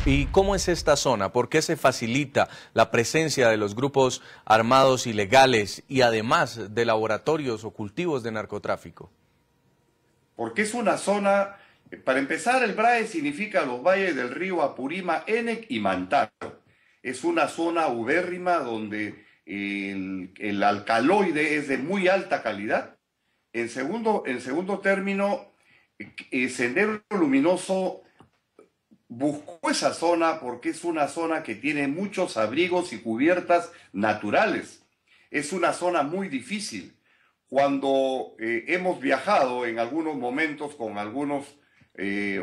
¿Y cómo es esta zona? ¿Por qué se facilita la presencia de los grupos armados ilegales y además de laboratorios o cultivos de narcotráfico? Porque es una zona, para empezar, el BRAE significa los valles del río Apurímac, Enec y Mantaro. Es una zona ubérrima donde el alcaloide es de muy alta calidad. En segundo término, Sendero Luminoso buscó esa zona porque es una zona que tiene muchos abrigos y cubiertas naturales. Es una zona muy difícil. Cuando hemos viajado en algunos momentos con algunos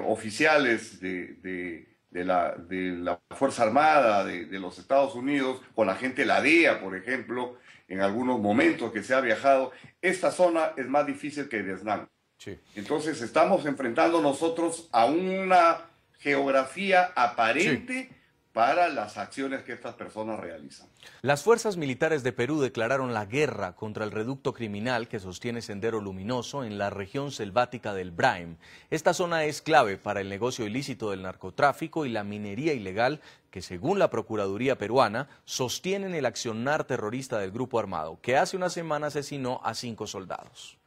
oficiales de la Fuerza Armada de los Estados Unidos, con la gente de la DEA, por ejemplo, en algunos momentos que se ha viajado, esta zona es más difícil que Vietnam. Sí. Entonces estamos enfrentando nosotros a una geografía aparente para las acciones que estas personas realizan. Las fuerzas militares de Perú declararon la guerra contra el reducto criminal que sostiene Sendero Luminoso en la región selvática del Braem. Esta zona es clave para el negocio ilícito del narcotráfico y la minería ilegal que, según la Procuraduría peruana, sostienen el accionar terrorista del grupo armado, que hace una semana asesinó a 5 soldados.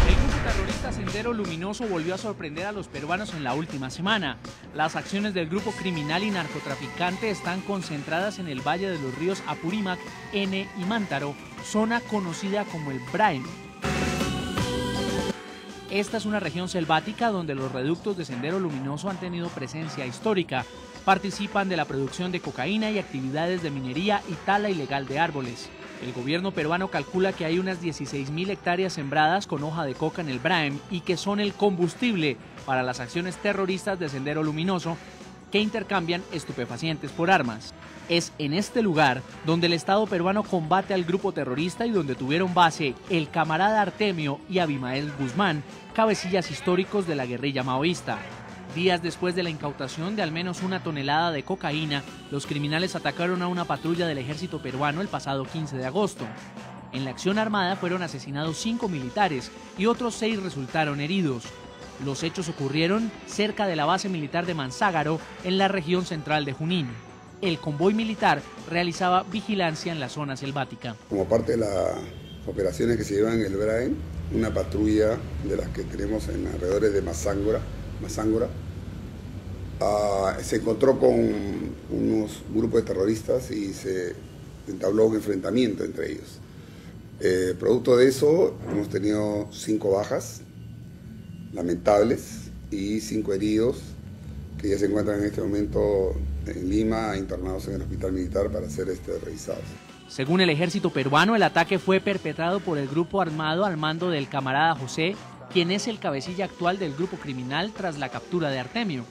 El grupo terrorista Sendero Luminoso volvió a sorprender a los peruanos en la última semana. Las acciones del grupo criminal y narcotraficante están concentradas en el valle de los ríos Apurímac, Ene y Mantaro, zona conocida como el Braem. Esta es una región selvática donde los reductos de Sendero Luminoso han tenido presencia histórica. Participan de la producción de cocaína y actividades de minería y tala ilegal de árboles. El gobierno peruano calcula que hay unas 16.000 hectáreas sembradas con hoja de coca en el Braem y que son el combustible para las acciones terroristas de Sendero Luminoso, que intercambian estupefacientes por armas. Es en este lugar donde el Estado peruano combate al grupo terrorista y donde tuvieron base el camarada Artemio y Abimael Guzmán, cabecillas históricos de la guerrilla maoísta. Días después de la incautación de al menos 1 tonelada de cocaína, los criminales atacaron a una patrulla del ejército peruano el pasado 15 de agosto. En la acción armada fueron asesinados 5 militares y otros 6 resultaron heridos. Los hechos ocurrieron cerca de la base militar de Manságaro, en la región central de Junín. El convoy militar realizaba vigilancia en la zona selvática. Como parte de las operaciones que se llevan en el Braem, una patrulla de las que tenemos en alrededores de Mazángora, se encontró con unos grupos de terroristas y se entabló un enfrentamiento entre ellos. Producto de eso, hemos tenido 5 bajas lamentables y 5 heridos que ya se encuentran en este momento en Lima, internados en el hospital militar para ser revisados. Según el ejército peruano, el ataque fue perpetrado por el grupo armado al mando del camarada José, quien es el cabecilla actual del grupo criminal tras la captura de Artemio.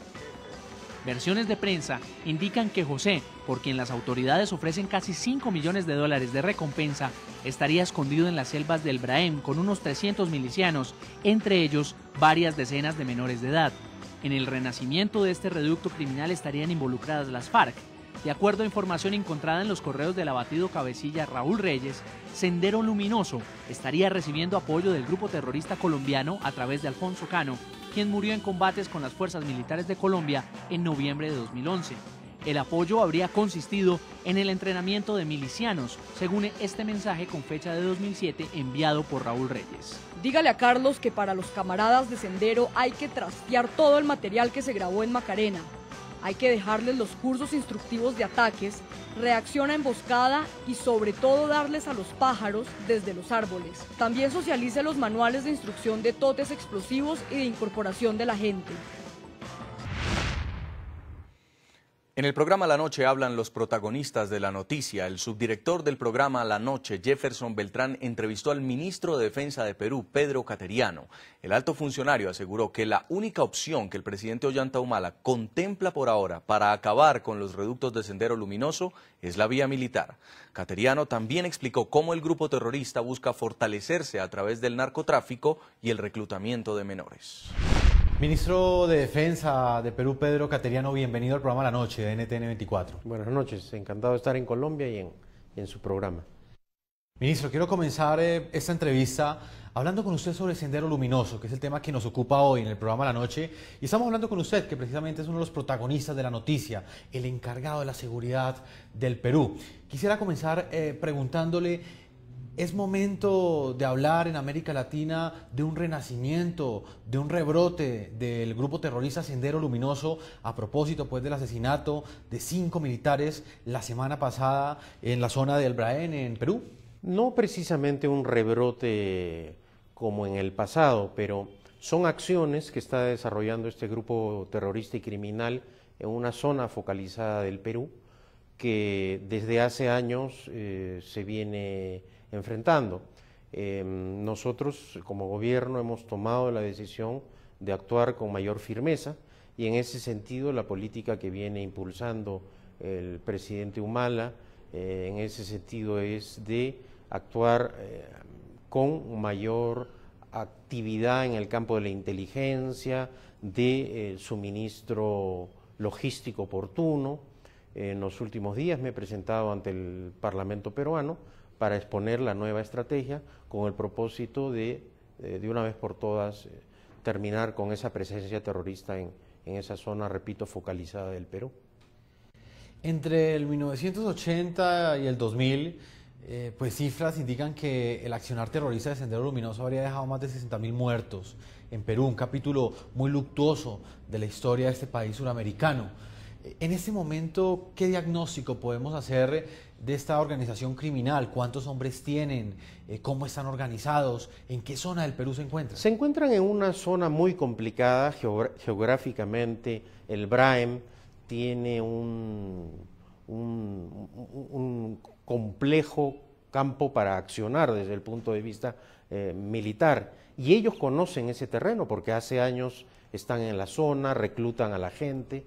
Versiones de prensa indican que José, por quien las autoridades ofrecen casi $5 millones de recompensa, estaría escondido en las selvas del Braem con unos 300 milicianos, entre ellos varias decenas de menores de edad. En el renacimiento de este reducto criminal estarían involucradas las FARC. De acuerdo a información encontrada en los correos del abatido cabecilla Raúl Reyes, Sendero Luminoso estaría recibiendo apoyo del grupo terrorista colombiano a través de Alfonso Cano, quien murió en combates con las fuerzas militares de Colombia en noviembre de 2011. El apoyo habría consistido en el entrenamiento de milicianos, según este mensaje con fecha de 2007 enviado por Raúl Reyes. Dígale a Carlos que para los camaradas de Sendero hay que trastear todo el material que se grabó en Macarena. Hay que dejarles los cursos instructivos de ataques, reacción a emboscada y sobre todo darles a los pájaros desde los árboles. También socialice los manuales de instrucción de totes explosivos y de incorporación de la gente. En el programa La Noche hablan los protagonistas de la noticia. El subdirector del programa La Noche, Jefferson Beltrán, entrevistó al ministro de Defensa de Perú, Pedro Cateriano. El alto funcionario aseguró que la única opción que el presidente Ollanta Humala contempla por ahora para acabar con los reductos de Sendero Luminoso es la vía militar. Cateriano también explicó cómo el grupo terrorista busca fortalecerse a través del narcotráfico y el reclutamiento de menores. Ministro de Defensa de Perú, Pedro Cateriano, bienvenido al programa La Noche de NTN 24. Buenas noches, encantado de estar en Colombia y en su programa. Ministro, quiero comenzar esta entrevista hablando con usted sobre Sendero Luminoso, que es el tema que nos ocupa hoy en el programa La Noche. Y estamos hablando con usted, que precisamente es uno de los protagonistas de la noticia, el encargado de la seguridad del Perú. Quisiera comenzar preguntándole, ¿es momento de hablar en América Latina de un renacimiento, de un rebrote del grupo terrorista Sendero Luminoso a propósito pues del asesinato de 5 militares la semana pasada en la zona del Braén, en Perú? No precisamente un rebrote como en el pasado, pero son acciones que está desarrollando este grupo terrorista y criminal en una zona focalizada del Perú que desde hace años se viene enfrentando. Nosotros como gobierno hemos tomado la decisión de actuar con mayor firmeza y en ese sentido la política que viene impulsando el presidente Humala en ese sentido es de actuar con mayor actividad en el campo de la inteligencia, de suministro logístico oportuno. En los últimos días me he presentado ante el Parlamento peruano para exponer la nueva estrategia con el propósito de una vez por todas, terminar con esa presencia terrorista en esa zona, repito, focalizada del Perú. Entre el 1980 y el 2000, pues cifras indican que el accionar terrorista de Sendero Luminoso habría dejado más de 60.000 muertos en Perú, un capítulo muy luctuoso de la historia de este país suramericano. En este momento, ¿qué diagnóstico podemos hacer de esta organización criminal? ¿Cuántos hombres tienen? ¿Cómo están organizados? ¿En qué zona del Perú se encuentran? Se encuentran en una zona muy complicada geográficamente. El Braem tiene un complejo campo para accionar desde el punto de vista militar, y ellos conocen ese terreno porque hace años están en la zona, reclutan a la gente,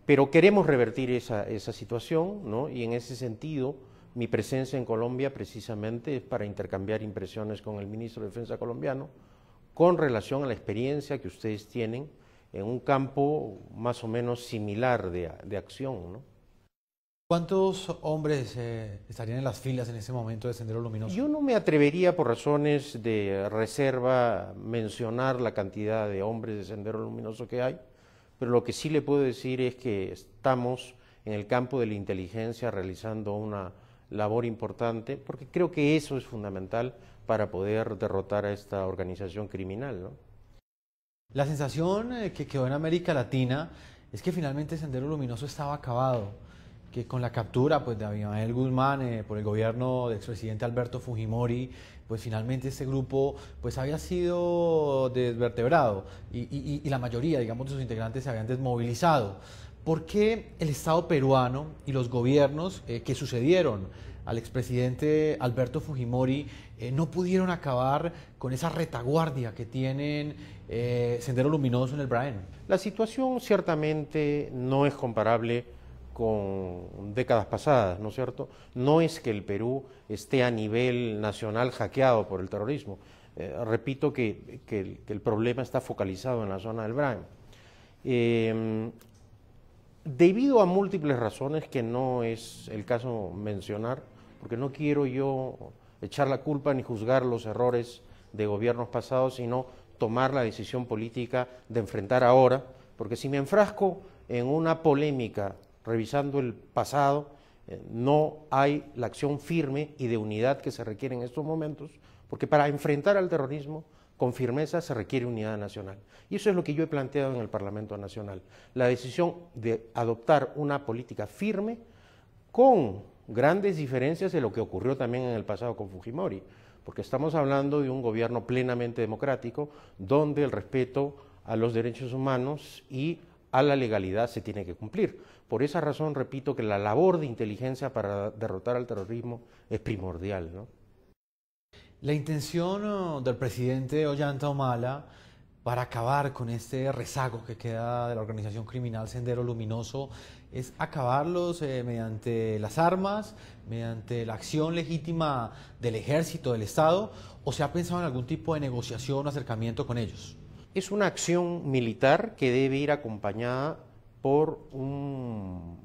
pero queremos revertir esa situación, ¿no? Y en ese sentido mi presencia en Colombia precisamente es para intercambiar impresiones con el ministro de Defensa colombiano con relación a la experiencia que ustedes tienen en un campo más o menos similar de acción, ¿no? ¿Cuántos hombres estarían en las filas en ese momento de Sendero Luminoso? Yo no me atrevería, por razones de reserva, mencionar la cantidad de hombres de Sendero Luminoso que hay, pero lo que sí le puedo decir es que estamos en el campo de la inteligencia realizando una labor importante, porque creo que eso es fundamental para poder derrotar a esta organización criminal, ¿no? La sensación que quedó en América Latina es que finalmente Sendero Luminoso estaba acabado, que con la captura pues, de Abimael Guzmán por el gobierno del expresidente Alberto Fujimori, pues finalmente este grupo pues, había sido desvertebrado y la mayoría, digamos, de sus integrantes se habían desmovilizado. ¿Por qué el Estado peruano y los gobiernos que sucedieron al expresidente Alberto Fujimori no pudieron acabar con esa retaguardia que tienen Sendero Luminoso en el Braén? La situación ciertamente no es comparable con décadas pasadas, ¿no es cierto? No es que el Perú esté a nivel nacional hackeado por el terrorismo. Repito que el problema está focalizado en la zona del Braem. Debido a múltiples razones que no es el caso mencionar, porque no quiero yo echar la culpa ni juzgar los errores de gobiernos pasados, sino tomar la decisión política de enfrentar ahora, porque si me enfrasco en una polémica revisando el pasado, no hay la acción firme y de unidad que se requiere en estos momentos, porque para enfrentar al terrorismo con firmeza se requiere unidad nacional. Y eso es lo que yo he planteado en el Parlamento Nacional, la decisión de adoptar una política firme con grandes diferencias de lo que ocurrió también en el pasado con Fujimori, porque estamos hablando de un gobierno plenamente democrático, donde el respeto a los derechos humanos y a la legalidad se tiene que cumplir. Por esa razón, repito, que la labor de inteligencia para derrotar al terrorismo es primordial, ¿no? La intención del presidente Ollanta Humala para acabar con este rezago que queda de la organización criminal Sendero Luminoso es acabarlos mediante las armas, mediante la acción legítima del ejército, del Estado, o se ha pensado en algún tipo de negociación o acercamiento con ellos. Es una acción militar que debe ir acompañada por un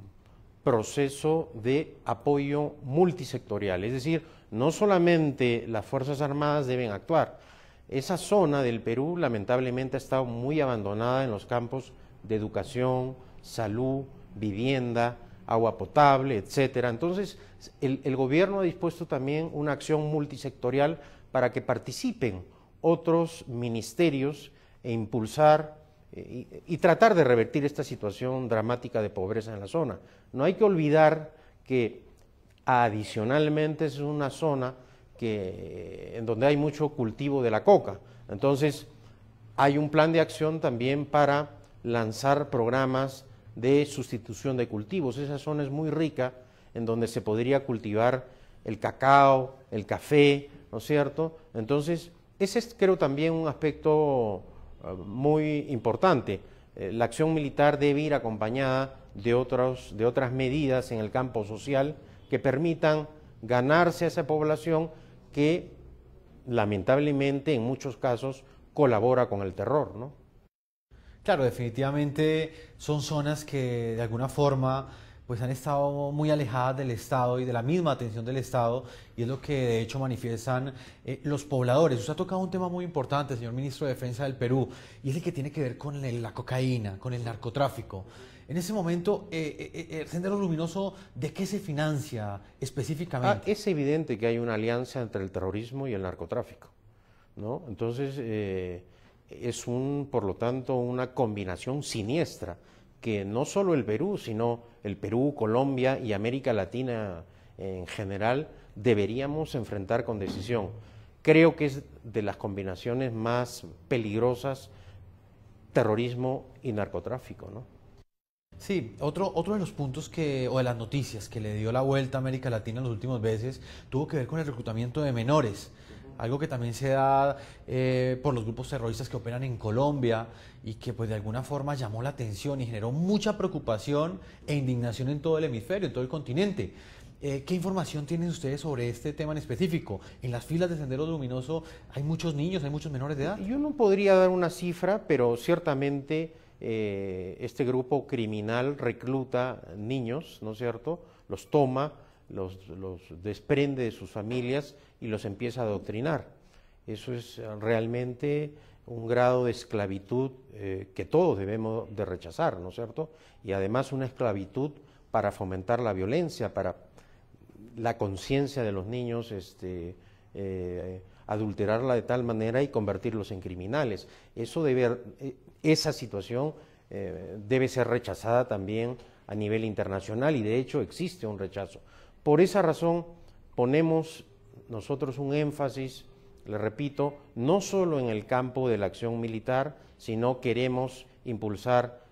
proceso de apoyo multisectorial, es decir, no solamente las Fuerzas Armadas deben actuar. Esa zona del Perú lamentablemente ha estado muy abandonada en los campos de educación, salud, vivienda, agua potable, etcétera. Entonces, el gobierno ha dispuesto también una acción multisectorial para que participen otros ministerios e impulsar y tratar de revertir esta situación dramática de pobreza en la zona. No hay que olvidar que adicionalmente es una zona en donde hay mucho cultivo de la coca. Entonces, hay un plan de acción también para lanzar programas de sustitución de cultivos. Esa zona es muy rica, en donde se podría cultivar el cacao, el café, ¿no es cierto? Entonces, ese es, creo, también un aspecto muy importante. La acción militar debe ir acompañada de otras medidas en el campo social que permitan ganarse a esa población que lamentablemente en muchos casos colabora con el terror, ¿no? Claro, definitivamente son zonas que de alguna forma pues han estado muy alejadas del Estado y de la misma atención del Estado, y es lo que de hecho manifiestan los pobladores. Usted ha tocado un tema muy importante, señor Ministro de Defensa del Perú, y es el que tiene que ver con la cocaína, con el narcotráfico. En ese momento, Sendero Luminoso, ¿de qué se financia específicamente? Es evidente que hay una alianza entre el terrorismo y el narcotráfico, ¿no? Entonces, es por lo tanto, una combinación siniestra que no solo el Perú, sino el Perú, Colombia y América Latina en general deberíamos enfrentar con decisión. Creo que es de las combinaciones más peligrosas, terrorismo y narcotráfico, ¿no? Sí, otro de los puntos o de las noticias que le dio la vuelta a América Latina en los últimos meses tuvo que ver con el reclutamiento de menores, algo que también se da por los grupos terroristas que operan en Colombia y que pues de alguna forma llamó la atención y generó mucha preocupación e indignación en todo el hemisferio, en todo el continente. ¿Qué información tienen ustedes sobre este tema en específico? En las filas de Sendero Luminoso hay muchos niños, hay muchos menores de edad. Yo no podría dar una cifra, pero ciertamente este grupo criminal recluta niños, ¿no es cierto? Los toma, los desprende de sus familias y los empieza a adoctrinar. Eso es realmente un grado de esclavitud que todos debemos de rechazar, ¿no es cierto? Y además una esclavitud para fomentar la violencia, para la conciencia de los niños, adulterarla de tal manera y convertirlos en criminales. Esa situación debe ser rechazada también a nivel internacional y de hecho existe un rechazo. Por esa razón ponemos nosotros un énfasis, le repito, no solo en el campo de la acción militar, sino queremos impulsar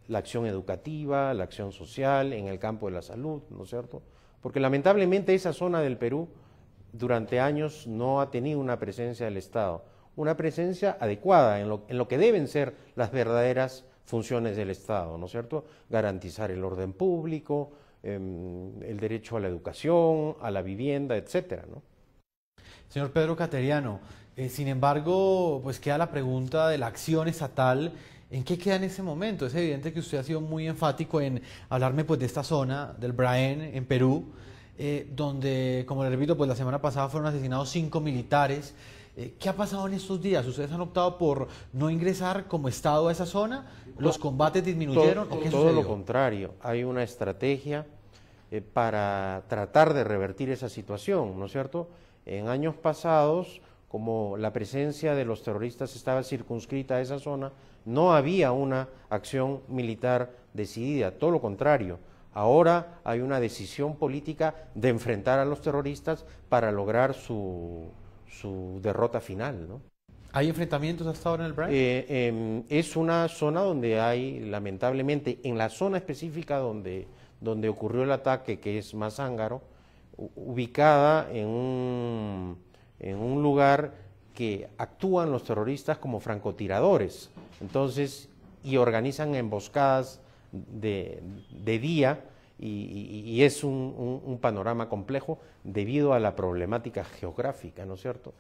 la acción educativa, la acción social, en el campo de la salud, ¿no es cierto? Porque lamentablemente esa zona del Perú durante años no ha tenido una presencia del Estado, una presencia adecuada en lo que deben ser las verdaderas funciones del Estado, ¿no es cierto? Garantizar el orden público, el derecho a la educación, a la vivienda, etcétera, ¿no? Señor Pedro Cateriano, sin embargo, pues queda la pregunta de la acción estatal. ¿En qué queda en ese momento? Es evidente que usted ha sido muy enfático en hablarme pues de esta zona, del Braén, en Perú, donde, como le repito, pues la semana pasada fueron asesinados 5 militares. ¿Qué ha pasado en estos días? ¿Ustedes han optado por no ingresar como Estado a esa zona? ¿Los combates disminuyeron? ¿O qué todo sucedió? lo contrario, hay una estrategia para tratar de revertir esa situación, ¿no es cierto? En años pasados, como la presencia de los terroristas estaba circunscrita a esa zona, no había una acción militar decidida, todo lo contrario. Ahora hay una decisión política de enfrentar a los terroristas para lograr su derrota final, ¿no? ¿Hay enfrentamientos hasta ahora en el Brain? Es una zona donde hay, lamentablemente, en la zona específica donde ocurrió el ataque, que es Mazángaro, ubicada en un lugar que actúan los terroristas como francotiradores, entonces, y organizan emboscadas de día, y es un panorama complejo debido a la problemática geográfica, ¿no es cierto?